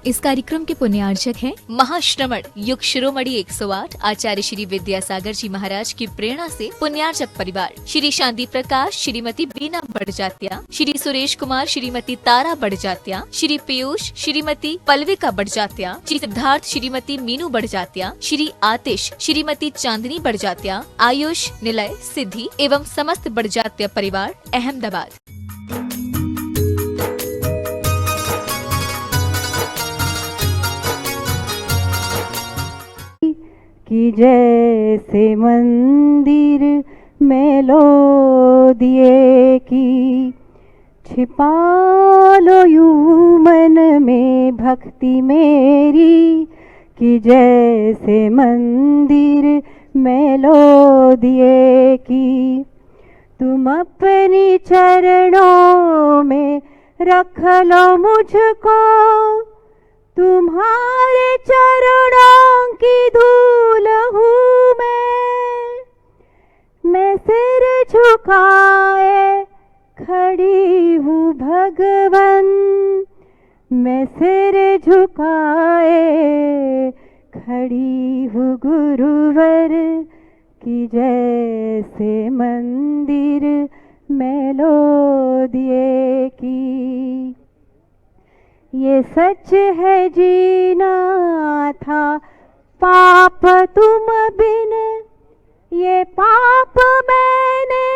इस कार्यक्रम के पुण्यार्चक हैं महाश्रमण युग शिरोमणि 108 आचार्य श्री विद्यासागर जी महाराज की प्रेरणा से पुण्यार्चक परिवार श्री शांति प्रकाश, श्रीमती बीना बड़जात्या, श्री सुरेश कुमार, श्रीमती तारा बड़जात्या, श्री पीयूष, श्रीमती पल्विका बड़जात्या, श्री सिद्धार्थ, श्रीमती मीनू बड़जात्या, श्री आतिश, श्रीमती चांदनी बड़जात्या, आयुष, निलय, सिद्धि एवं समस्त बड़जात्या परिवार अहमदाबाद। कि जैसे मंदिर में लो दिए की छिपा लो यूं मन में भक्ति मेरी, कि जैसे मंदिर में लो दिए की तुम अपनी चरणों में रख लो मुझको, तुम्हारे चरणों की धूल हूँ मैं सिर झुकाए खड़ी हूँ भगवन, मैं सिर झुकाए खड़ी हूँ गुरुवर, कि जैसे मंदिर में लो दिए की। ये सच है जीना था पाप तुम बिन, ये पाप मैंने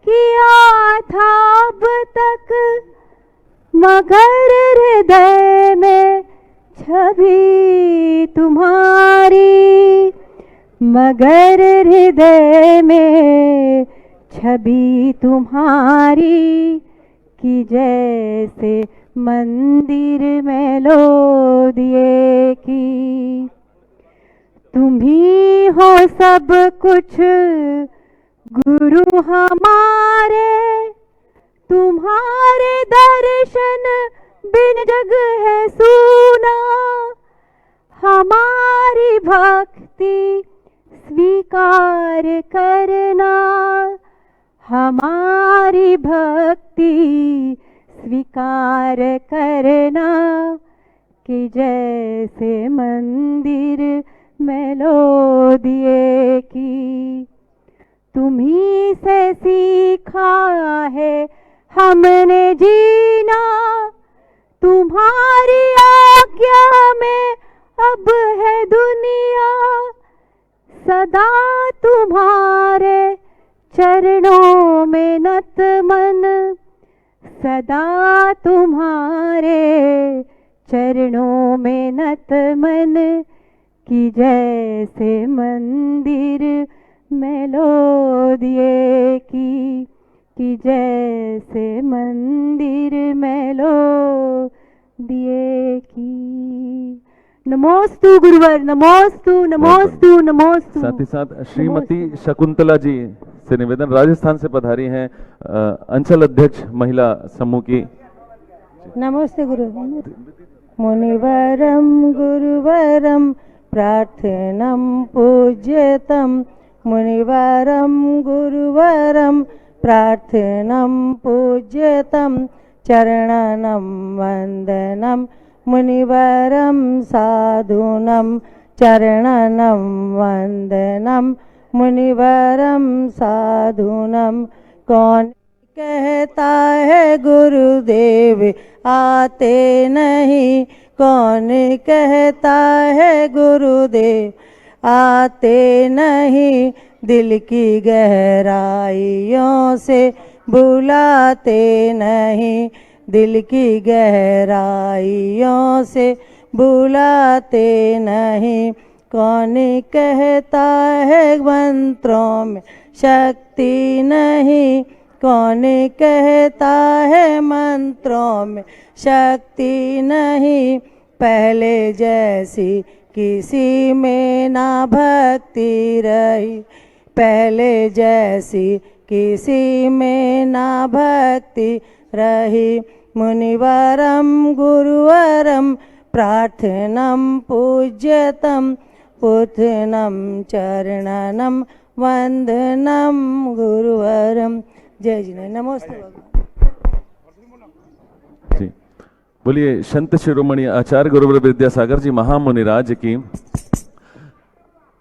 किया था अब तक, मगर हृदय में छवि तुम्हारी, मगर हृदय में छवि तुम्हारी, कि जैसे मंदिर में लो दिए की। तुम ही हो सब कुछ गुरु हमारे, तुम्हारे दर्शन बिन जग है सूना, हमारी भक्ति स्वीकार करना, हमारी भक्ति स्वीकार करना, कि जैसे मंदिर में लो दिए की। तुम्ही से सीखा है हमने जीना, तुम्हारी आज्ञा में अब है दुनिया, सदा तुम्हारे चरणों में नत मन, सदा तुम्हारे चरणों में नत मन, कि जैसे मंदिर में लो दिए की, कि जैसे मंदिर में लो दिए की। नमोस्तु गुरुवर, नमोस्तु नमोस्तु नमोस्तु। साथ ही साथ श्रीमती शकुंतला जी से निवेदन, राजस्थान से पधारी हैं अंचल अध्यक्ष महिला समूह की। नमस्ते गुरु। मुनिवरम गुरुवरम प्रार्थनम पूज्यतम, मुनिवरम गुरुवरम प्रार्थनम पूज्यतम, चरणनम वंदनम मुनिवरम साधुनम, चरणनम वंदनम मुनिवरम साधुनम। कौन कहता है गुरुदेव आते नहीं, कौन कहता है गुरुदेव आते नहीं, दिल की गहराइयों से बुलाते नहीं, दिल की गहराइयों से बुलाते नहीं। कौन कहता है मंत्रों में शक्ति नहीं, कौन कहता है मंत्रों में शक्ति नहीं, पहले जैसी किसी में ना भक्ति रही, पहले जैसी किसी में ना भक्ति रही। मुनिवरम गुरुवरम प्रार्थनम पूज्यतम, पुथनम चरणनम वंदनम गुरुवरम। जय जी। नमस्ते भगवान। जी, बोलिए संत शिरोमणि आचार्य गुरुवर विद्यासागर जी महामुनिराज की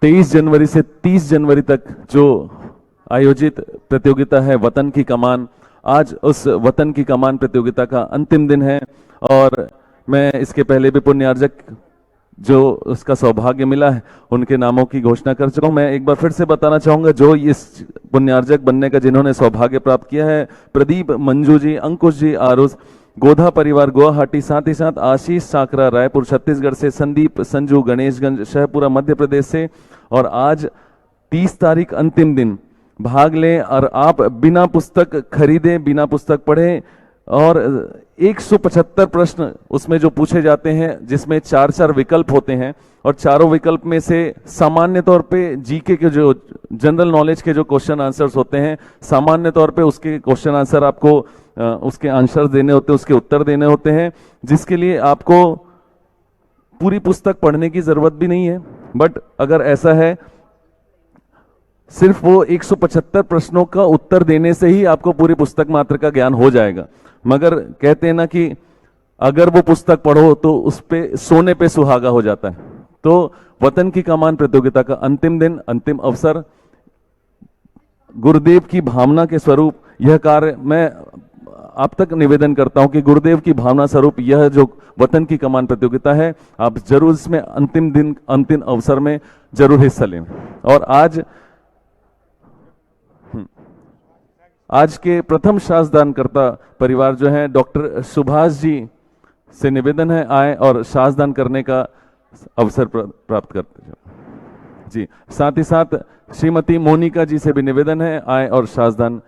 23 जनवरी से 30 जनवरी तक जो आयोजित प्रतियोगिता है वतन की कमान, आज उस वतन की कमान प्रतियोगिता का अंतिम दिन है। और मैं इसके पहले भी पुण्यार्जक जो उसका सौभाग्य मिला है उनके नामों की घोषणा कर चुका हूं। मैं एक बार फिर से बताना चाहूंगा जो इस पुण्यार्जक बनने का जिन्होंने सौभाग्य प्राप्त किया है, प्रदीप, मंजू जी, अंकुश जी, आरुष, गोधा परिवार गुवाहाटी, साथ ही साथ आशीष साकरा रायपुर छत्तीसगढ़ से, संदीप, संजू गणेशगंज शहपुरा मध्य प्रदेश से। और आज 30 तारीख अंतिम दिन, भाग लें और आप बिना पुस्तक खरीदे, बिना पुस्तक पढ़े, और 175 प्रश्न उसमें जो पूछे जाते हैं जिसमें 4-4 विकल्प होते हैं और चारों विकल्प में से सामान्य तौर पे जीके के जो जनरल नॉलेज के जो क्वेश्चन आंसर्स होते हैं, सामान्य तौर पे उसके क्वेश्चन आंसर आपको उसके आंसर देने होते हैं, उसके उत्तर देने होते हैं, जिसके लिए आपको पूरी पुस्तक पढ़ने की जरूरत भी नहीं है। बट अगर ऐसा है सिर्फ वो 175 प्रश्नों का उत्तर देने से ही आपको पूरी पुस्तक मात्र का ज्ञान हो जाएगा। मगर कहते हैं ना कि अगर वो पुस्तक पढ़ो तो उस पे सोने पे सुहागा हो जाता है। तो वतन की कमान प्रतियोगिता का अंतिम दिन, अंतिम अवसर, गुरुदेव की भावना के स्वरूप यह कार्य मैं आप तक निवेदन करता हूं कि गुरुदेव की भावना स्वरूप यह जो वतन की कमान प्रतियोगिता है, आप जरूर इसमें अंतिम दिन, अंतिम अवसर में जरूर हिस्सा लें। और आज के प्रथम शासदानकर्ता परिवार जो है डॉक्टर सुभाष जी से निवेदन है आए और शासदान करने का अवसर प्राप्त करते जी। साथ ही साथ श्रीमती मोनिका जी से भी निवेदन है आए और शासदान,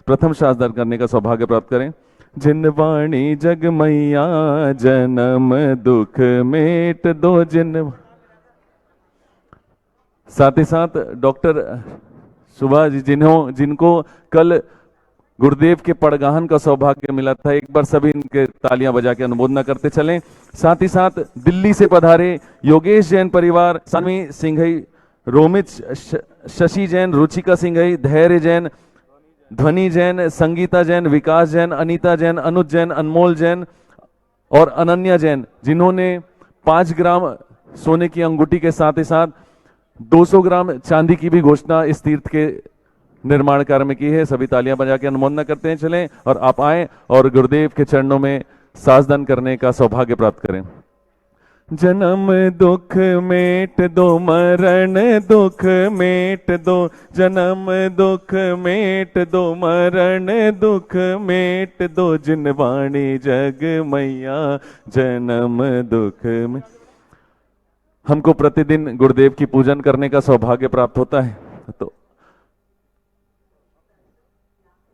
प्रथम शासदान करने का सौभाग्य प्राप्त करें। जिन वाणी जग मैया जन्म दुख मेट दो जिन। साथ ही साथ डॉक्टर सुभाष जी जिनको कल गुरुदेव के पड़गाहन का सौभाग्य मिला था, एक बार सभी इनके तालियां बजा के अनुमोदना करते चलें। साथ ही साथ दिल्ली से पधारे योगेश जैन परिवार, सानवी सिंघई, रोमित शशि जैन, रुचिका सिंघई, धैर्य जैन, ध्वनि जैन, संगीता जैन, विकास जैन, अनीता जैन, अनुज जैन, अनमोल जैन और अनन्या जैन, जिन्होंने 5 ग्राम सोने की अंगूठी के साथ ही साथ 200 ग्राम चांदी की भी घोषणा इस तीर्थ के निर्माण कार्य में की है। सभी तालियां बजा के अनुमोदना करते हैं चलें और आप आए और गुरुदेव के चरणों में सासदान करने का सौभाग्य प्राप्त करें। जन्म दुख मेट दो, मरण दुख मेट दो, जन्म दुख मेट दो, मरण दुख मेट दो, जिन वाणी जग मैया जन्म दुख में। हमको प्रतिदिन गुरुदेव की पूजन करने का सौभाग्य प्राप्त होता है,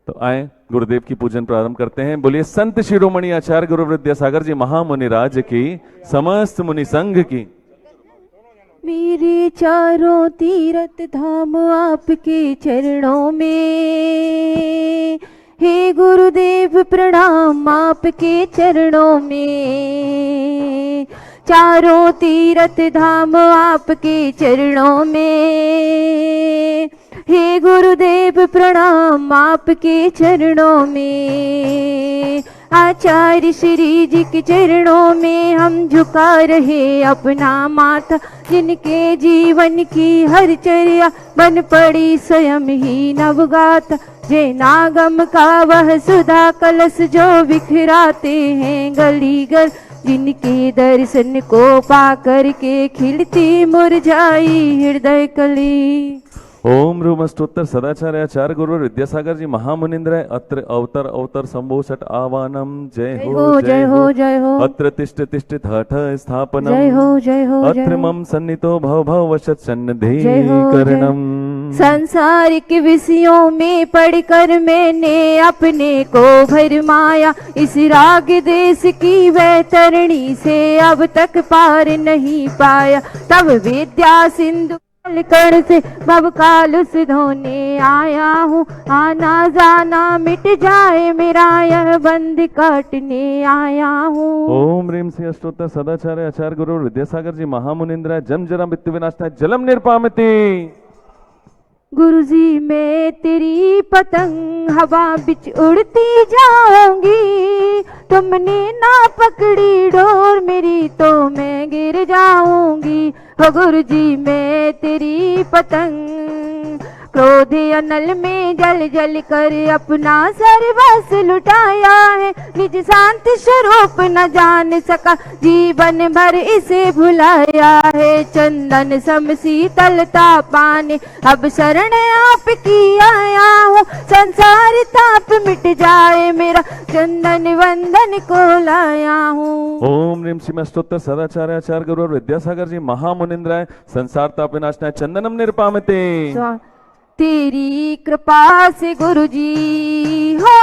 तो आए गुरुदेव की पूजन प्रारंभ करते हैं। बोलिए संत शिरोमणि आचार्य गुरु विद्यासागर जी महामुनिराज की, समस्त मुनि संघ की। मेरे चारों तीर्थ धाम आपके चरणों में, हे गुरुदेव प्रणाम आपके चरणों में। चारों तीर्थ धाम आपके चरणों में, हे गुरुदेव प्रणाम आपके चरणों में। आचार्य श्री जी के चरणों में हम झुका रहे अपना माथा, जिनके जीवन की हर चर्या बन पड़ी स्वयं ही नवगाथा। जय नागम का वह सुधा कलश जो बिखराते हैं गली गल, जिनके दर्शन को पाकर के खिलती मुरझाई हृदय कली। ओम रूमस्तोत्तर सदाचार्य आचार्य गुरु विद्यासागर जी महामुनिंद्र अत्र अवतर अवतर संभो सट आवानम। जय हो जय हो जय हो। अत्र तिष्ठ तिष्ठ हठ स्थापनम। जय हो जय हो। अत्र मम सन्नितो भव भव वशत सन्निधि करणम। संसारिक विषयों में पढ़कर मैंने अपने को भरमाया, इस राग देश की वैतरणी से अब तक पार नहीं पाया। तब विद्या सिंधु कण से भव काल धोने आया हूँ, आना जाना मिट जाए मेरा यह बंद काटने आया हूँ। ओम ह्रीम श्री अष्टोत्तर सदाचार्य आचार्य गुरु विद्यासागर जी महामुनिंद्र जम जरा मृत्यु विनाशाय जलम निर्पामति। गुरुजी मैं तेरी पतंग हवा बिच उड़ती जाऊंगी, तुमने ना पकड़ी डोर मेरी तो मैं गिर जाऊंगी। हो गुरुजी मैं तेरी पतंग, क्रोध अनल में जल जल कर अपना सर्वस्व लुटाया है, निज शांति स्वरूप न जान सका जीवन भर इसे भुलाया है। चंदन सम शीतलता पाने अब शरण आपकी आया हूँ, संसार ताप मिट जाए मेरा चंदन वंदन को लाया हूँ। ओम ह्रीं श्रीम अष्टोत्तर सदाचार्य आचार्य गुरु और विद्यासागर जी महामुनिंद्राय संसार ताप विनाशनाय चंदनम निरपामते। तेरी कृपा से गुरुजी हो,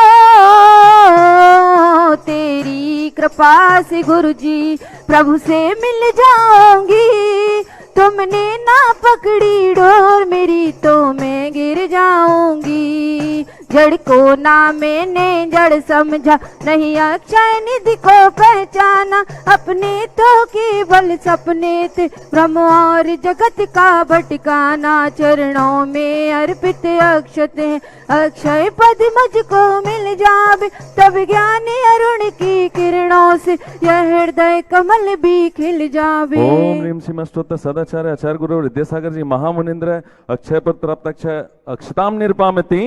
तेरी कृपा से गुरुजी प्रभु से मिल जाऊंगी, तुमने ना पकड़ी डोर मेरी तो मैं गिर जाऊंगी। जड़ को ना मैंने जड़ समझा, नहीं अक्षय निधि को पहचाना, अपने तो केवल सपने थे ब्रह्म और जगत का भटकाना। चरणों में अर्पित अक्षत है, अक्षय पद मुझको मिल जावे, तब ज्ञानी अरुण की किरणों से यह हृदय कमल भी खिल जावे। ओम ह्रीं श्रीम अष्टोत्तर सदाचार्य आचार्य गुरु विद्यासागर जी महामुनिंद्राय अक्षय पद प्राप्त अक्षय अक्षताम निरपामति।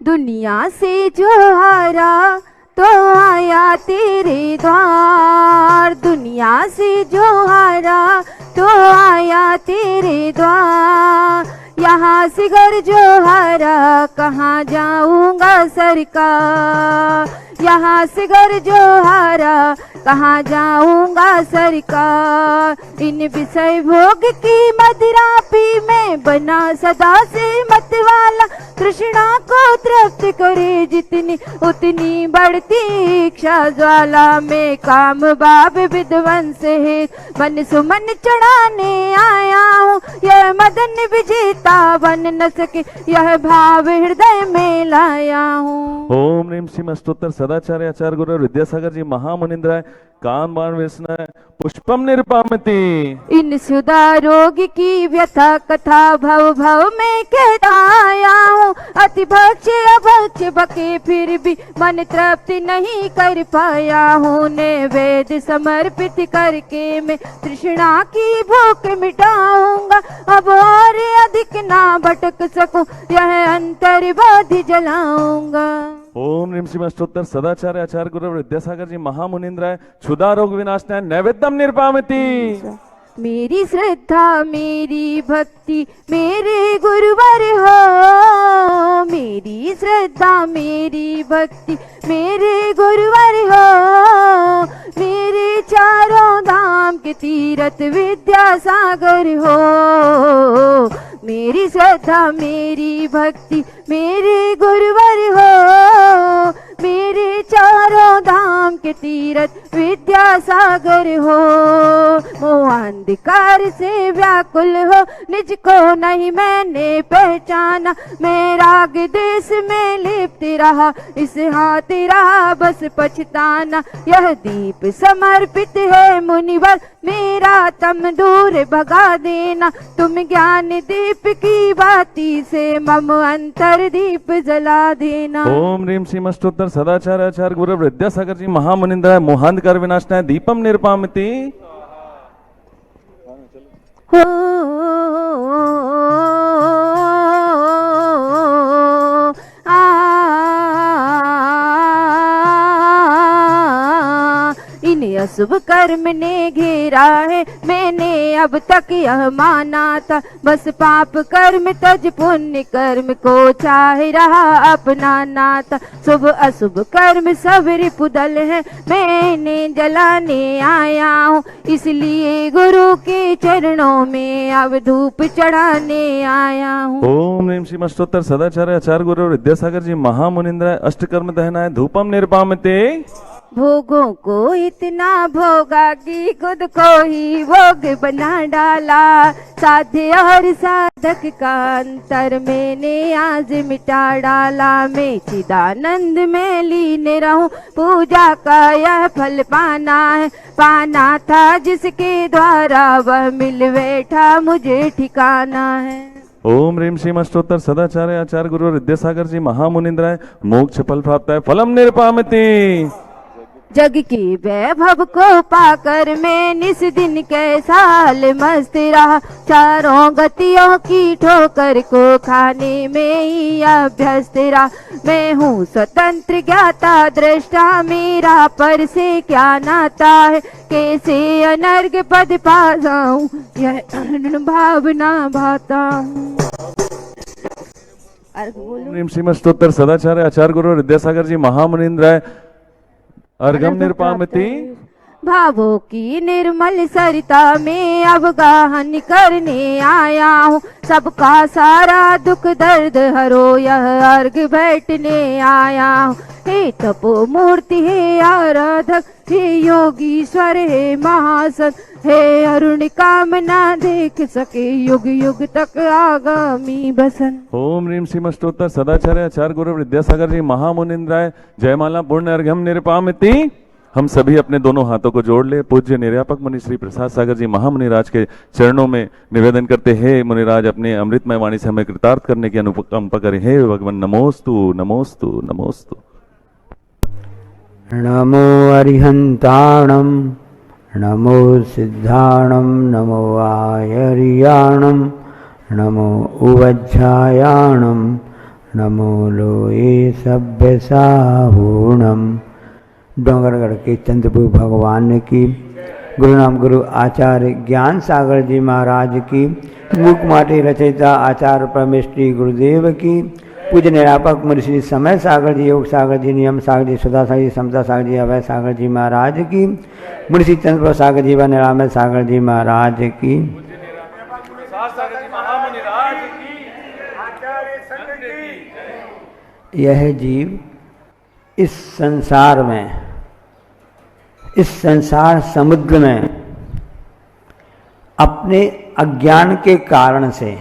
दुनिया से जो हारा तो आया तेरे द्वार, दुनिया से जो हारा तो आया तेरे द्वार, यहाँ से घर जो हारा कहाँ जाऊंगा सरकार, यहाँ से घर जो हारा कहाँ जाऊंगा सरकार। इन विषय भोग की मदिरा पी मैं बना सदा से मत वाला, तृष्णा को तृप्त करे जितनी उतनी बढ़ती इच्छा ज्वाला। में काम बाब विध्वंस है मन सुमन चढ़ाने आया हूँ, यह मदन विजेता बन न सके यह भाव हृदय में लाया हूँ। ओम ह्रीं श्रीम अष्टोत्तर सदाचार्य आचार्य गुरु विद्यासागर जी महामुनिंद्राय कान बाण व्यसनाय पुष्पम निरपामति। इन सुधा रोग की व्यथा कथा भव भव में कहता आया हूँ, अति भक्ष अभक्ष बके फिर भी मन तृप्ति नहीं कर पाया हूँ। नैवेद्य समर्पित करके मैं तृष्णा की भूख मिटाऊंगा, अब और अधिक ना भटक सकूं यह अंतर्बाधि जलाऊंगा। ओम ह्रीं श्रीम अष्टोत्तर सदाचार्य आचार्य गुरु विद्यासागर जी महामुनिंद्राय क्षुधा रोग विनाशनाय नैवेद्यम निरपामति। मेरी श्रद्धा मेरी भक्ति मेरे गुरुवर हो, मेरी श्रद्धा मेरी भक्ति मेरे गुरुवर हो, मेरे चारों धाम के तीर्थ विद्यासागर हो। मेरी श्रद्धा मेरी भक्ति मेरे गुरुवर हो, मेरे चारों धाम के तीर्थ विद्यासागर हो। मोह अंधकार से व्याकुल हो निज को नहीं मैंने पहचाना, मैं राग देश में लिप्त रहा इस हाथ रहा बस पछताना। यह दीप समर्पित है मुनिवर मेरा तम दूर भगा देना, तुम ज्ञान दीप की बाती से मम अंतर दीप जला देना। ओम ह्रीं श्रीम अष्टोत्तर सदाचार्य आचार्य गुरु विद्यासागर जी महामुनिंद्राय मोहांधकार विनाशनाय दीपम निरपामति। इन अशुभ कर्म ने घेरा है मैंने अब तक यह माना था, बस पाप कर्म तज पुण्य कर्म को चाह रहा अपना नाता। शुभ अशुभ कर्म सब रिपुदल है मैंने जलाने आया हूँ, इसलिए गुरु के चरणों में अब धूप चढ़ाने आया हूँ। ओम ह्रीं श्रीम अष्टोत्तर सदाचार्य आचार्य गुरु विद्यासागर जी महामुनिंद्राय अष्टकर्म दहनाय धूपम निरपामते। भोगों को इतना भोगा कि खुद को ही भोग बना डाला, साध्य और साधक का अंतर मैंने आज मिटा डाला। मैं चिदानंद में लीन रहूं पूजा का यह फल पाना है, पाना था जिसके द्वारा वह मिल बैठा मुझे ठिकाना है। ओम ह्रीम श्रीम अष्टोत्तर सदाचार्य आचार्य गुरु विद्यासागर जी महामुनिंद्राय मोक्ष फल प्राप्त है फलम निरपामति। जग के वैभव को पाकर मैं निस दिन कैसाल मस्त रहा, चारों गतियों की ठोकर को खाने में ही अभ्यस्त रहा। मैं हूँ स्वतंत्र ज्ञाता दृष्टा, मेरा पर से क्या नाता है, कैसे अनर्घ पद पा जाऊं यह भावना भाता हूँ। ह्रीम श्रीम अष्टोत्तर सदाचार्य आचार्य गुरु विद्यासागर जी महामुनिंद्राय अर्घम निरपामति। भावों की निर्मल सरिता में अवगाहन करने आया हूँ, सबका सारा दुख दर्द हरो यह अर्घ बैठने आया हूँ। हे तपो मूर्ति हे आराधक, हे योगीश्वर हे महासत, हे अरुण कामना देख सके युग युग तक आगामी बसन। ओम ह्रीम श्रीम अष्टोत्तर सदाचार्य आचार्य गुरु विद्यासागर जी महामुनिंद्राय जयमाला पूर्ण अर्घम निरपामति। हम सभी अपने दोनों हाथों को जोड़ ले, पूज्य निर्यापक मुनि श्री प्रसाद सागर जी महामुनिराज के चरणों में निवेदन करते हैं। मुनिराज अपने अमृतमय वाणी से हमें कृतार्थ करने की अनुकंपा करें। हे भगवान नमोस्तु नमोस्तु नमोस्तु। नमो अरिहंताणम नमो सिद्धाणम नमो आयर्याणम नमो उवज्झायाणम नमो लोये सभ्य साहूणम। डोंगरगढ़ के चंद्रपुर भगवान की, गुरु नाम गुरु आचार्य ज्ञान सागर जी महाराज की, मूक माटी रचयिता आचार्य परमेश्वरी गुरुदेव की, पूज्य निरापक मुनि श्री समय सागर जी, योग सागर जी, नियम सागर जी, सुधा सागर जी, समता सागर जी, अभय सागर जी महाराज की, मुनि श्री चंद्रपुर सागर जी व निरामय सागर जी महाराज की। यह जीव इस संसार में, इस संसार समुद्र में अपने अज्ञान के कारण से,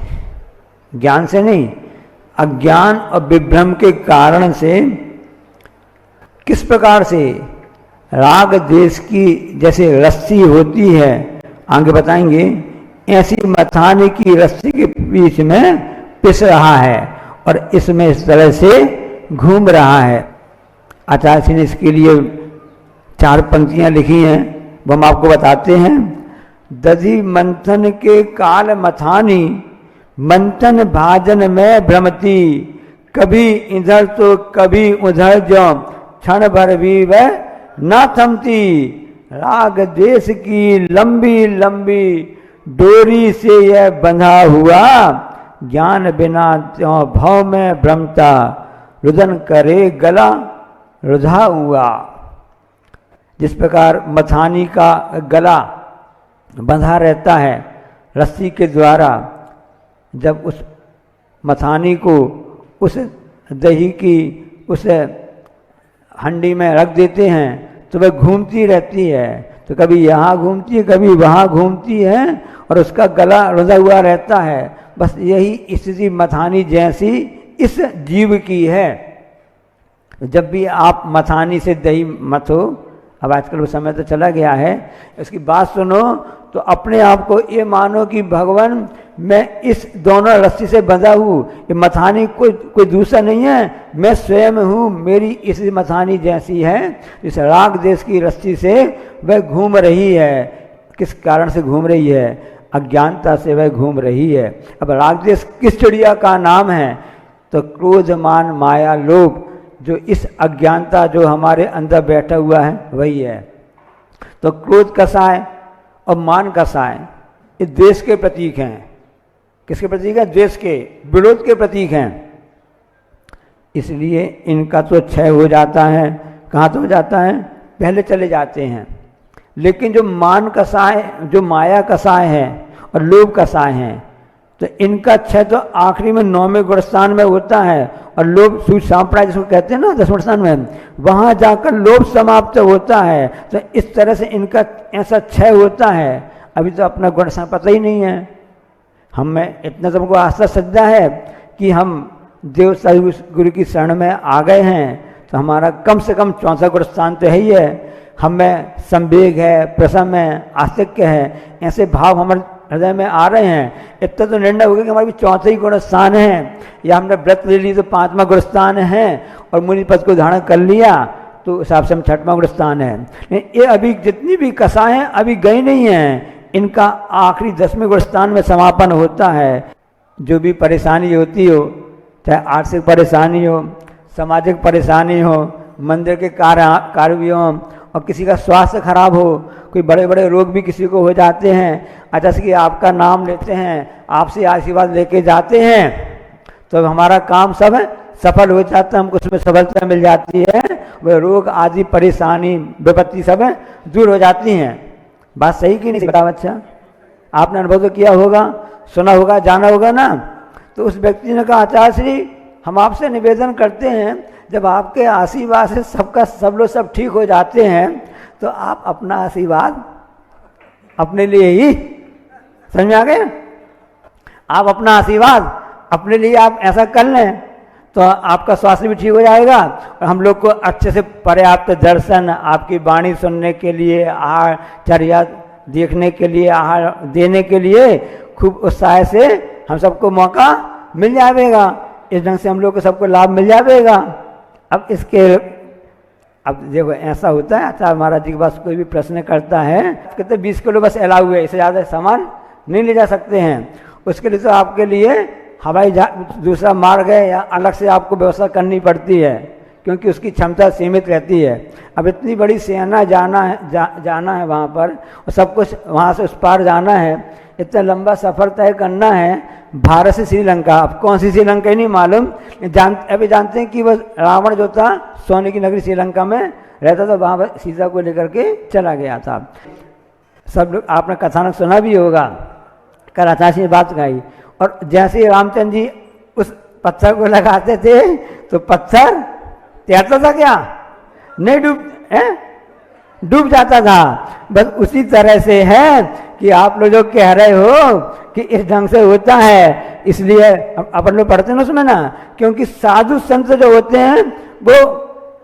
ज्ञान से नहीं, अज्ञान और विभ्रम के कारण से किस प्रकार से राग द्वेष की जैसे रस्सी होती है, आगे बताएंगे, ऐसी मथाने की रस्सी के बीच में पिस रहा है और इसमें इस तरह से घूम रहा है। आचार्य जी ने इसके लिए 4 पंक्तियां लिखी हैं, वो हम आपको बताते हैं। दधि मंथन के काल मथानी, मंथन भाजन में भ्रमती, कभी इधर तो कभी उधर जो क्षण भर भी वह न थमती। राग द्वेष की लंबी लंबी डोरी से यह बंधा हुआ, ज्ञान बिना त्यों भव में भ्रमता, रुदन करे गला रुधा हुआ। जिस प्रकार मथानी का गला बंधा रहता है रस्सी के द्वारा, जब उस मथानी को उस दही की उस हंडी में रख देते हैं तो वह घूमती रहती है, तो कभी यहाँ घूमती है कभी वहाँ घूमती है और उसका गला रुंधा हुआ रहता है। बस यही स्थिति मथानी जैसी इस जीव की है। जब भी आप मथानी से दही मथो, अब आजकल वो समय तो चला गया है, इसकी बात सुनो तो अपने आप को ये मानो कि भगवान मैं इस दोनों रस्सी से बंधा हूँ, ये मथानी कोई दूसरा नहीं है, मैं स्वयं हूँ, मेरी इस मथानी जैसी है। इस राग देश की रस्सी से वह घूम रही है। किस कारण से घूम रही है? अज्ञानता से वह घूम रही है। अब राग देश किस चिड़िया का नाम है? तो क्रोध मान माया लोभ, जो इस अज्ञानता जो हमारे अंदर बैठा हुआ है वही है। तो क्रोध कैसा है और मान कैसा है? ये द्वेष के प्रतीक हैं। किसके प्रतीक हैं? द्वेष के, विरोध के प्रतीक हैं। इसलिए इनका तो क्षय हो जाता है। कहाँ तो हो जाता है? पहले चले जाते हैं। लेकिन जो मान कसाय, जो माया कसाय है और लोभ कसाय है, तो इनका क्षय तो आखिरी में 9वें गुणस्थान में होता है। और लोभ सूच सांपड़ा जिसको कहते हैं ना 10वें स्थान में, वहाँ जाकर लोभ समाप्त होता है। तो इस तरह से इनका ऐसा क्षय होता है। अभी तो अपना गुण पता ही नहीं है। हमें इतना सबको आस्था श्रद्धा है कि हम देव साहिब गुरु की शरण में आ गए हैं, तो हमारा कम से कम 64 गुण स्थान तो है ही है। हमें संवेग है, प्रसम है, आस्तिक्य है, ऐसे भाव हमारे हृदय में आ रहे हैं, इतना तो निर्णय हो गया कि हमारे भी चौथे ही गुण स्थान है, या हमने व्रत ले ली तो 5वां गुण स्थान है, और मुनि पद को धारण कर लिया तो हिसाब से हम 6वां गुण स्थान है। ये अभी जितनी भी कसाएं हैं अभी गई नहीं हैं, इनका आखिरी 10वें गुण स्थान में समापन होता है। जो भी परेशानी होती हो, चाहे आर्थिक परेशानी हो, सामाजिक परेशानी हो, मंदिर के कार्य भी हों, और किसी का स्वास्थ्य खराब हो, कोई बड़े बड़े रोग भी किसी को हो जाते हैं, अचानक कि आपका नाम लेते हैं, आपसे आशीर्वाद लेके जाते हैं, तो हमारा काम सब सफल हो जाता है, हमको उसमें सफलता मिल जाती है, वह रोग आदि परेशानी विपत्ति सब दूर हो जाती हैं। बात सही कि नहीं बताओ? अच्छा, आपने अनुभव तो किया होगा, सुना होगा, जाना होगा ना। तो उस व्यक्ति ने कहा, आचार्य श्री हम आपसे निवेदन करते हैं, जब आपके आशीर्वाद से सब लोग सब ठीक हो जाते हैं, तो आप अपना आशीर्वाद अपने लिए ही, समझ में आ गए? आप अपना आशीर्वाद अपने लिए आप ऐसा कर लें तो आपका स्वास्थ्य भी ठीक हो जाएगा, और हम लोग को अच्छे से पर्याप्त दर्शन, आपकी वाणी सुनने के लिए, आहार चर्या देखने के लिए, आहार देने के लिए खूब उत्साह से हम सबको मौका मिल जाएगा। इस ढंग से हम लोग को सबको लाभ मिल जाएगा। अब देखो ऐसा होता है, अच्छा महाराज जी के पास कोई भी प्रश्न करता है, कहते 20 किलो बस अलाउ है, इससे ज़्यादा सामान नहीं ले जा सकते हैं। उसके लिए तो आपके लिए हवाई दूसरा मार्ग है, या अलग से आपको व्यवस्था करनी पड़ती है, क्योंकि उसकी क्षमता सीमित रहती है। अब इतनी बड़ी सेना जाना है वहाँ पर, और सब कुछ वहाँ से उस पार जाना है, इतना लंबा सफ़र तय करना है भारत से श्रीलंका। अब कौन सी श्रीलंका ही नहीं मालूम, अभी जानते हैं कि वह रावण जो था सोने की नगरी श्रीलंका में रहता था, वहाँ पर सीता को लेकर के चला गया था। सब लोग आपने कथानक सुना भी होगा, कल आचार्य ने बात कही। और जैसे ही रामचंद्र जी उस पत्थर को लगाते थे तो पत्थर तैरता था क्या? नहीं, डूब जाता था। बस उसी तरह से है कि आप लोग जो कह रहे हो कि इस ढंग से होता है, इसलिए अपन लोग पढ़ते हैं ना उसमें ना, क्योंकि साधु संत जो होते हैं वो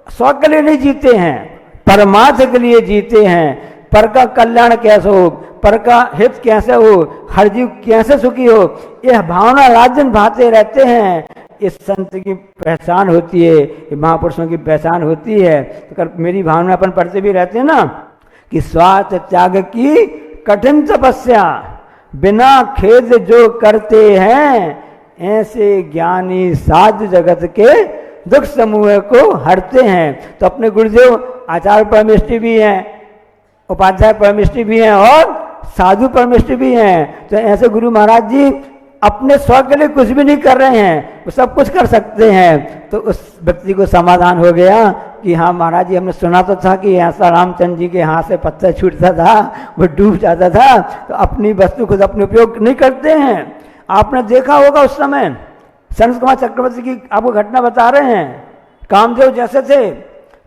स्व के लिए नहीं जीते हैं, परमार्थ के लिए जीते हैं। पर का कल्याण कैसे हो, पर का हित कैसे हो, हर जीव कैसे सुखी हो, यह भावना रात दिन भाते रहते हैं। इस संत की पहचान होती है, ये महापुरुषों की पहचान होती है। तो मेरी भावना अपन पढ़ते भी रहते हैं ना कि स्वार्थ त्याग की कठिन तपस्या, बिना खेद जो करते हैं, ऐसे ज्ञानी साधु जगत के दुख समूह को हरते हैं। तो अपने गुरुदेव आचार्य परमेष्ठी भी हैं, उपाध्याय परमेष्ठी भी हैं, और साधु परमेष्ठी भी हैं। तो ऐसे गुरु महाराज जी अपने स्व के लिए कुछ भी नहीं कर रहे हैं, वो सब कुछ कर सकते हैं। तो उस व्यक्ति को समाधान हो गया कि हाँ महाराज जी, हमने सुना तो था कि ऐसा रामचंद्र जी के हाथ से पत्थर छूटता था, वो डूब जाता था। तो अपनी वस्तु खुद अपने उपयोग नहीं करते हैं। आपने देखा होगा उस समय संत कुमार चक्रवर्ती की आपको घटना बता रहे हैं। कामदेव जैसे थे,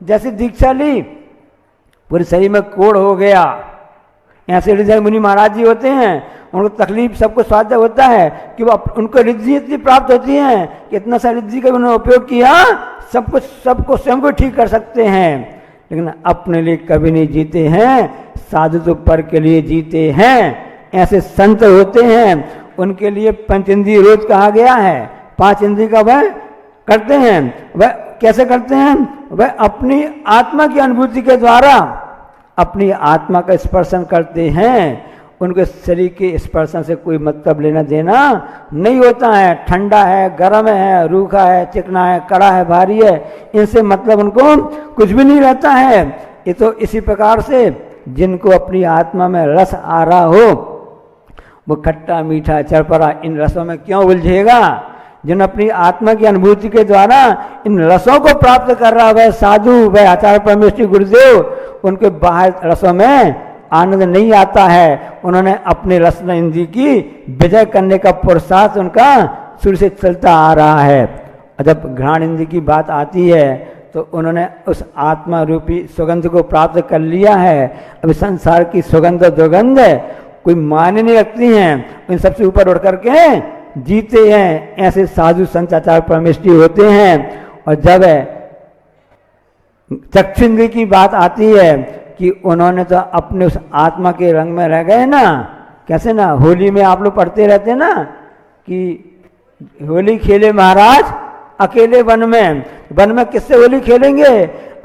जैसी दीक्षा ली, पूरे शरीर में कोढ़ हो गया। ऐसे हृदय मुनि महाराज जी होते हैं, उनको तकलीफ सबको स्वाध्याय होता है कि वो उनको रिद्धि इतनी प्राप्त होती है कि इतना सा रिद्धि का उन्होंने उपयोग किया, सबको स्वयं को ठीक कर सकते हैं। लेकिन अपने लिए कभी नहीं जीते हैं, साधु तो पर के लिए जीते हैं। ऐसे संत होते हैं, उनके लिए पंच इंद्रिय रोध कहा गया है। 5 इंद्रिय का वह करते हैं। वह कैसे करते हैं? वह अपनी आत्मा की अनुभूति के द्वारा अपनी आत्मा का स्पर्शन करते हैं। उनके शरीर के स्पर्शन से कोई मतलब लेना देना नहीं होता है। ठंडा है, गर्म है, रूखा है, चिकना है, कड़ा है, भारी है, इनसे मतलब उनको कुछ भी नहीं रहता है। ये तो इसी प्रकार से जिनको अपनी आत्मा में रस आ रहा हो, वो खट्टा मीठा चरपरा इन रसों में क्यों उलझेगा? जिन अपनी आत्मा की अनुभूति के द्वारा इन रसों को प्राप्त कर रहा, वह साधु, वह आचार्य परमेष्ठी गुरुदेव, उनके बाहर रसों में आनंद नहीं आता है। उन्होंने अपने रसन इंद्रिय की विजय करने का पुरुषार्थ उनका शुरू से चलता आ रहा है। जब घ्राण इंद्रिय की बात आती है तो उन्होंने उस आत्मा रूपी सुगंध को प्राप्त कर लिया है। अभी संसार की सुगंध दुर्गंध कोई मायने नहीं रखती हैं, इन सबसे ऊपर उठ करके जीते हैं। ऐसे साधु संत आचार्य परमेष्ठी होते हैं। और जब चक्षुंद्रिय की बात आती है कि उन्होंने तो अपने उस आत्मा के रंग में रह गए ना, कैसे ना, होली में आप लोग पढ़ते रहते हैं ना कि होली खेले महाराज अकेले वन में। वन में किससे होली खेलेंगे?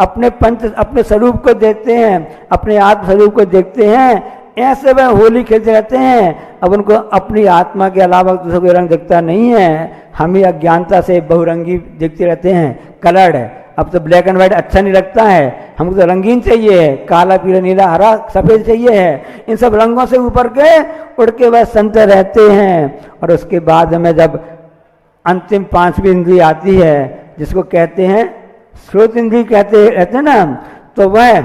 अपने स्वरूप को देखते हैं, अपने आत्म स्वरूप को देखते हैं, ऐसे वह होली खेलते रहते हैं। अब उनको अपनी आत्मा के अलावा दूसरा कोई रंग दिखता नहीं है। हम ही अज्ञानता से बहुरंगी देखते रहते हैं, कलर्ड। अब तो ब्लैक एंड व्हाइट अच्छा नहीं लगता है, हमको तो रंगीन चाहिए है, काला पीला नीला हरा सफेद चाहिए है। इन सब रंगों से ऊपर के उड़ के वह संत रहते हैं। और उसके बाद में जब अंतिम पांचवी इंद्री आती है, जिसको कहते हैं श्रोत इंद्री कहते रहते हैं ना, तो वह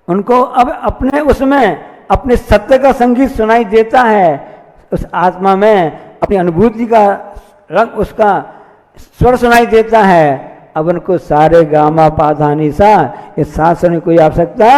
उनको अब अपने उसमें अपने सत्य का संगीत सुनाई देता है। उस आत्मा में अपनी अनुभूति का रंग, उसका स्वर सुनाई देता है। अब उनको सारे गामा पाधानी सा इस सांस सुनने कोई आवश्यकता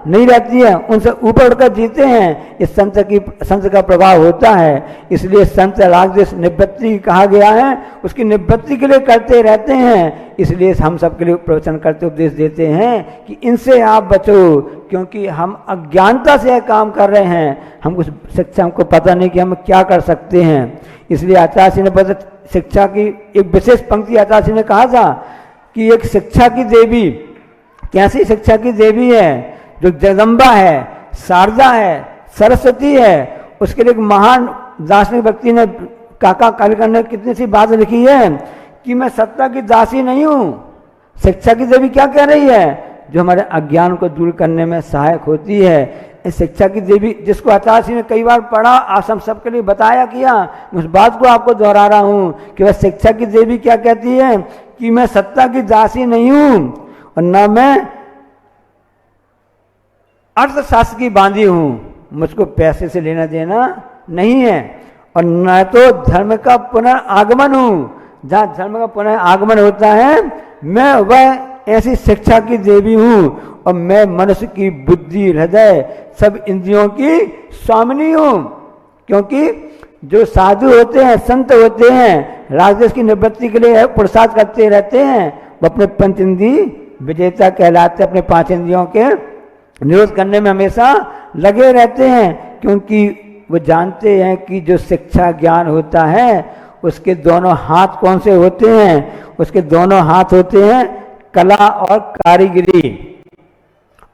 नहीं रहती है, उनसे ऊपर उड़कर जीते हैं। इस संत का प्रभाव होता है। इसलिए संत रागद्वेष निवृत्ति कहा गया है, उसकी निवृत्ति के लिए करते रहते हैं। इसलिए हम सबके लिए प्रवचन करते उपदेश देते हैं कि इनसे आप बचो, क्योंकि हम अज्ञानता से यह काम कर रहे हैं। हम कुछ शिक्षा, हमको पता नहीं कि हम क्या कर सकते हैं। इसलिए आचार्य जी ने शिक्षा की एक विशेष पंक्ति आचार्य जी ने कहा था कि एक शिक्षा की देवी, कैसी शिक्षा की देवी है? जो जगदम्बा है, शारदा है, सरस्वती है। उसके लिए एक महान दार्शनिक व्यक्ति ने, काका कालिकर ने कितनी सी बात लिखी है कि मैं सत्ता की दासी नहीं हूं। शिक्षा की देवी क्या कह रही है? जो हमारे अज्ञान को दूर करने में सहायक होती है। इस शिक्षा की देवी, जिसको आचार्य जी ने कई बार पढ़ा, आप हम सबके लिए बताया किया, उस बात को आपको दोहरा रहा हूं कि वह शिक्षा की देवी क्या कहती है कि मैं सत्ता की दासी नहीं हूं और न मैं अर्थशास्त्र की बांधी हूं। मुझको पैसे से लेना देना नहीं है। और न तो धर्म का पुनर्आगमन हूं। जहां धर्म का पुनर्आगमन होता है, मैं वह ऐसी शिक्षा की देवी हूं। और मैं मनुष्य की बुद्धि, हृदय, सब इंद्रियों की स्वामिनी हूं। क्योंकि जो साधु होते हैं, संत होते हैं, राजदेश की निवृत्ति के लिए पुरुषार्थ करते रहते हैं, वो अपने पंच इंद्रिय विजेता कहलाते, अपने पांच इंद्रियों के निरोध करने में हमेशा लगे रहते हैं। क्योंकि वो जानते हैं कि जो शिक्षा ज्ञान होता है, उसके दोनों हाथ कौन से होते हैं? उसके दोनों हाथ होते हैं कला और कारीगरी।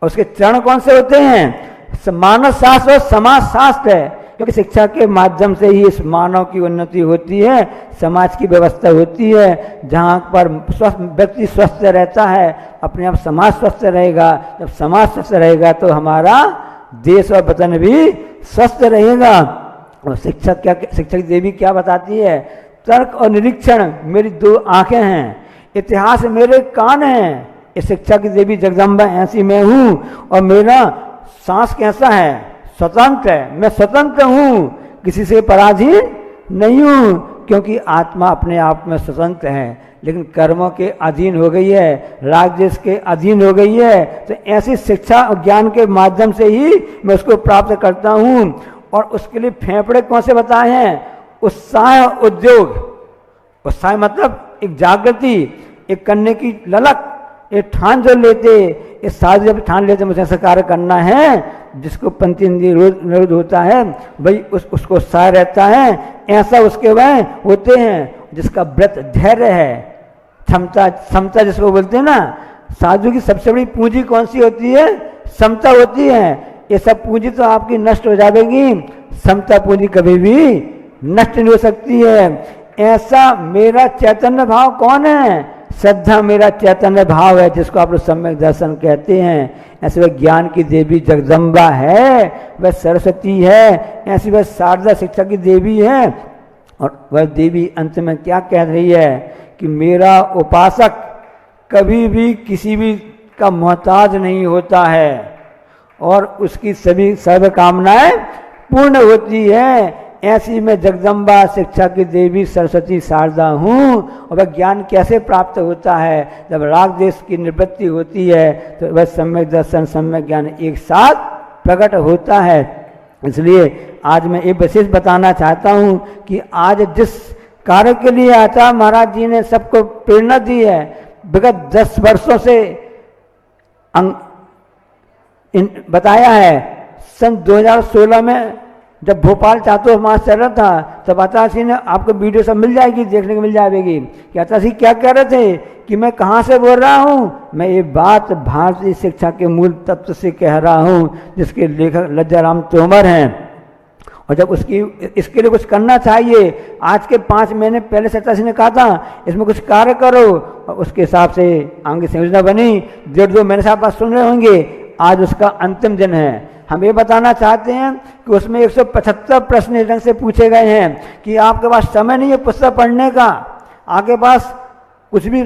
और उसके चरण कौन से होते हैं? मानव शास्त्र और समाज शास्त्र है। क्योंकि शिक्षा के माध्यम से ही इस मानव की उन्नति होती है, समाज की व्यवस्था होती है। जहाँ पर व्यक्ति स्वस्थ रहता है, अपने आप समाज स्वस्थ रहेगा। जब समाज स्वस्थ रहेगा तो हमारा देश और वतन भी स्वस्थ रहेगा। और शिक्षक देवी क्या बताती है? तर्क और निरीक्षण मेरी दो आंखें हैं, इतिहास मेरे कान हैं। इस शिक्षा की देवी जगदम्बा ऐसी मैं हूँ। और मेरा सांस कैसा है? स्वतंत्र है। मैं स्वतंत्र हूँ, किसी से पराधीन नहीं हूँ। क्योंकि आत्मा अपने आप में स्वतंत्र है, लेकिन कर्मों के अधीन हो गई है, रागद्वेष के अधीन हो गई है। तो ऐसी शिक्षा और ज्ञान के माध्यम से ही मैं उसको प्राप्त करता हूँ। और उसके लिए फेफड़े कौन से बताए हैं? उत्साह, उद्योग। उत्साह मतलब एक जागृति, एक करने की ललक, एक ठान जो लेते, इस साधु जब ठान लेते मुझे ऐसा कार्य करना है, जिसको पंच इंद्रिय निरोध होता है, वही उसको उत्साह रहता है। ऐसा उसके वह होते हैं जिसका व्रत धैर्य है, क्षमता जिसको बोलते हैं ना। साधु की सबसे बड़ी पूंजी कौन सी होती है? क्षमता होती है। ये सब पूंजी तो आपकी नष्ट हो जाएगी, क्षमता पूंजी कभी भी नष्ट नहीं हो सकती है। ऐसा मेरा चैतन्य भाव कौन है? श्रद्धा मेरा चैतन्य भाव है, जिसको आप लोग सम्यक दर्शन कहते हैं। ऐसे वह ज्ञान की देवी जगदम्बा है, वह सरस्वती है, ऐसी वह शारदा शिक्षा की देवी है। और वह देवी अंत में क्या कह रही है कि मेरा उपासक कभी भी किसी भी का मोहताज नहीं होता है और उसकी सभी सर्व कामनाएं पूर्ण होती है। ऐसी मैं जगदम्बा शिक्षा की देवी सरस्वती शारदा हूँ। और वह ज्ञान कैसे प्राप्त होता है? जब राग देश की निवृत्ति होती है तो वह सम्यक दर्शन, सम्यक ज्ञान एक साथ प्रकट होता है। इसलिए आज मैं एक विशेष बताना चाहता हूँ कि आज जिस कार्य के लिए आचार्य महाराज जी ने सबको प्रेरणा दी है, विगत 10 वर्षों से बताया है। सन 2016 में जब भोपाल छात्रों मास चल रहा था तब आचार्य सिंह ने, आपको वीडियो सब मिल जाएगी, देखने को मिल जाएगी कि आचार्य सिंह क्या कह रहे थे कि मैं कहाँ से बोल रहा हूँ, मैं ये बात भारतीय शिक्षा के मूल तत्व से कह रहा हूँ, जिसके लेखक लज्जाराम तोमर हैं। और जब इसके लिए कुछ करना चाहिए, आज के 5 महीने पहले आचार्य सिंह ने कहा था इसमें कुछ कार्य करो, और उसके हिसाब से आगे संयोजना बनी। 1.5-2 महीने से आप बात सुन रहे होंगे, आज उसका अंतिम दिन है। हम ये बताना चाहते हैं कि उसमें 175 प्रश्न इस ढंग से पूछे गए हैं कि आपके पास समय नहीं है पुस्तक पढ़ने का, आपके पास कुछ भी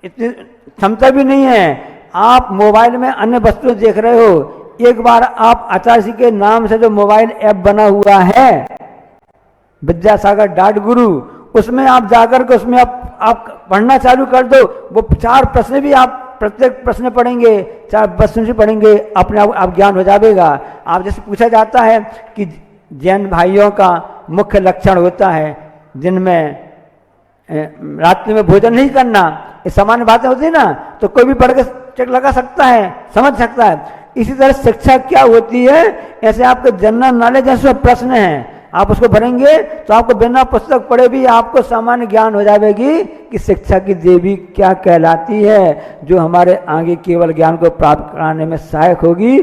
इतनी क्षमता भी नहीं है, आप मोबाइल में अन्य वस्तु देख रहे हो, एक बार आप आचार्य जी के नाम से जो मोबाइल ऐप बना हुआ है विद्यासागर डाट गुरु, उसमें आप जाकर के उसमें आप पढ़ना चालू कर दो। वो 4 प्रश्न भी आप प्रत्येक प्रश्न पढ़ेंगे, 4 प्रश्न से पढ़ेंगे, अपने आप ज्ञान हो जाएगा। आप जैसे पूछा जाता है कि जैन भाइयों का मुख्य लक्षण होता है दिन में रात्रि में भोजन नहीं करना, ये सामान्य बातें होती है ना, तो कोई भी पढ़ के चेक लगा सकता है, समझ सकता है। इसी तरह शिक्षा क्या होती है, ऐसे आपके जनरल नॉलेज जैसे प्रश्न हैं, आप उसको भरेंगे तो आपको बिना पुस्तक पढ़े भी आपको सामान्य ज्ञान हो जाएगी कि शिक्षा की देवी क्या कहलाती है, जो हमारे आगे केवल ज्ञान को प्राप्त कराने में सहायक होगी,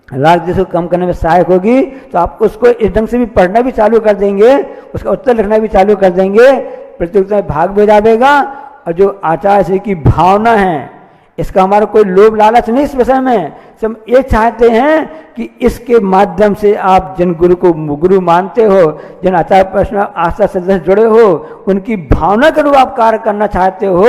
राग द्वेष को कम करने में सहायक होगी। तो आप उसको इस ढंग से भी पढ़ना भी चालू कर देंगे, उसका उत्तर लिखना भी चालू कर देंगे, प्रतियोगिता में भाग भी जाएगा। और जो आचार्य श्री की भावना है, इसका हमारा कोई लोभ लालच नहीं इस विषय में, हम ये चाहते हैं कि इसके माध्यम से आप जिन गुरु को गुरु मानते हो, जिन आचार्य प्रश्न आस्था से जुड़े हो, उनकी भावना के रूप आप कार्य करना चाहते हो,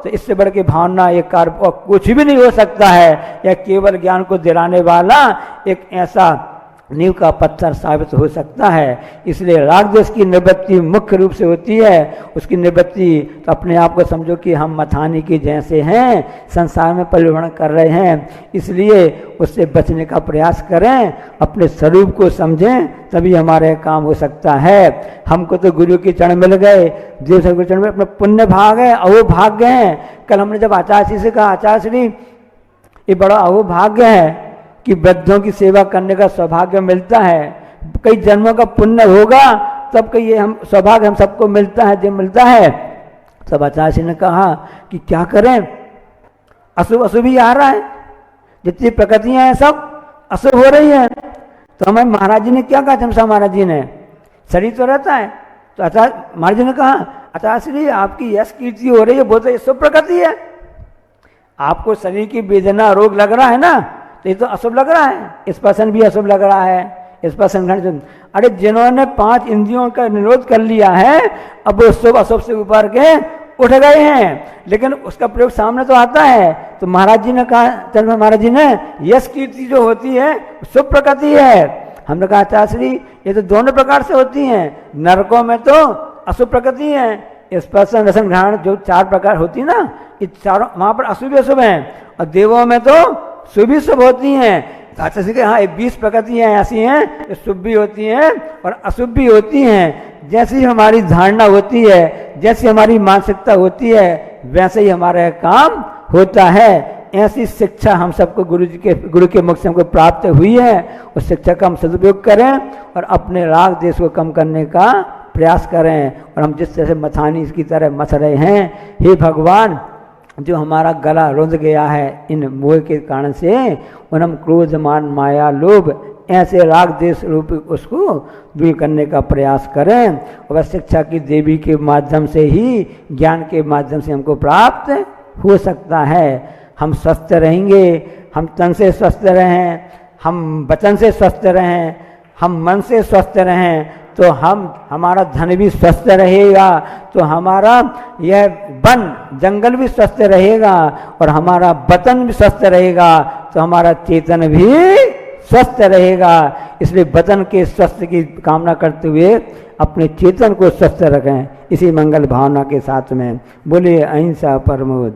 तो इससे बढ़ के भावना ये कार्य और कुछ भी नहीं हो सकता है। यह केवल ज्ञान को दिलाने वाला एक ऐसा नींव का पत्थर साबित हो सकता है। इसलिए राग द्वेष की निवृत्ति मुख्य रूप से होती है। उसकी निवृत्ति तो अपने आप को समझो कि हम मथानी के जैसे हैं, संसार में परिभ्रमण कर रहे हैं, इसलिए उससे बचने का प्रयास करें, अपने स्वरूप को समझें, तभी हमारे काम हो सकता है। हमको तो गुरु के चरण मिल गए, देव सदगुरु चरण में अपने पुण्य भाग है, अहो भाग्य हैं। कल हमने जब आचार्य श्री से कहा, आचार्य श्री ये बड़ा अहो भाग्य है कि वृद्धों की सेवा करने का सौभाग्य मिलता है, कई जन्मों का पुण्य होगा तब कई ये हम सौभाग्य हम सबको मिलता है, जो मिलता है। तब आचार्य जी ने कहा कि क्या करें, अशुभ अशुभ ही आ रहा है, जितनी प्रकृतियां हैं सब अशुभ हो रही है। तो हमें महाराज जी ने क्या कहा, चमसा महाराज जी ने, शरीर तो रहता है, तो आचार्य महाराज जी ने कहा आचार्य श्री आपकी यश कीर्ति हो रही है, बहुत शुभ प्रकृति है, आपको शरीर की वेदना रोग लग रहा है ना, तो ये तो अशुभ लग रहा है, इस पर्सन भी अशुभ लग रहा है, इस पर्सन घन। अरे जिन्होंने 5 इंद्रियों का निरोध कर लिया है, अब वो शुभ अशुभ से ऊपर के उठ गए हैं, लेकिन उसका प्रयोग सामने तो आता है। तो महाराज जी ने कहा, चंद्र महाराज जी ने, यश कीर्ति जो होती है शुभ प्रकृति है। हमने कहा आचार्य श्री ये तो दोनों प्रकार से होती हैं, नरकों में तो अशुभ प्रकृति है, इस पर्सन रसन ग्रहण जो 4 प्रकार होती है ना, ये चारों वहां पर अशुभ अशुभ है, और देवों में तो शुभ ही शुभ होती हैं। आचार्य श्री के हाँ 20 प्रकृतियां ऐसी हैं जो शुभ भी होती हैं और अशुभ भी होती हैं। जैसी हमारी धारणा होती है, जैसी हमारी मानसिकता होती है, वैसे ही हमारा काम होता है। ऐसी शिक्षा हम सबको गुरु के मुख से हमको प्राप्त हुई है, उस शिक्षा का हम सदुपयोग करें और अपने राग देश को कम करने का प्रयास करें। और हम जिस तरह से मथानी की तरह मथ रहे हैं, हे भगवान, जो हमारा गला रुंध गया है इन मोह के कारण से, और हम क्रोध मान माया लोभ ऐसे राग देश रूप उसको दूर करने का प्रयास करें। और शिक्षा की देवी के माध्यम से ही, ज्ञान के माध्यम से हमको प्राप्त हो सकता है। हम स्वस्थ रहेंगे, हम तन से स्वस्थ रहें, हम वचन से स्वस्थ रहें, हम मन से स्वस्थ रहें, तो हमारा धन भी स्वस्थ रहेगा, तो हमारा यह वन जंगल भी स्वस्थ रहेगा, और हमारा वतन भी स्वस्थ रहेगा, तो हमारा चेतन भी स्वस्थ रहेगा। इसलिए वतन के स्वस्थ की कामना करते हुए अपने चेतन को स्वस्थ रखें, इसी मंगल भावना के साथ में बोलिए अहिंसा परमो।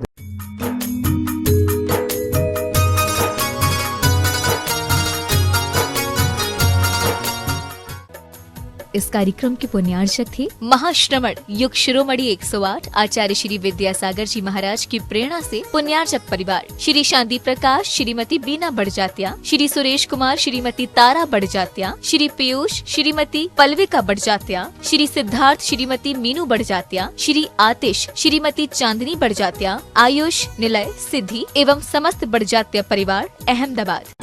इस कार्यक्रम के पुण्यार्चक थे महाश्रमण युग शिरोमणि 108 आचार्य श्री विद्यासागर जी महाराज की प्रेरणा से पुण्यार्चक परिवार श्री शांति प्रकाश, श्रीमती बीना बड़जात्या, श्री सुरेश कुमार, श्रीमती तारा बड़जात्या, श्री पीयूष, श्रीमती पल्विका बड़जात्या, श्री सिद्धार्थ, श्रीमती मीनू बड़जात्या, श्री आतिश, श्रीमती चांदनी बड़जात्या, आयुष, निलय, सिद्धि एवं समस्त बड़जात्या परिवार अहमदाबाद।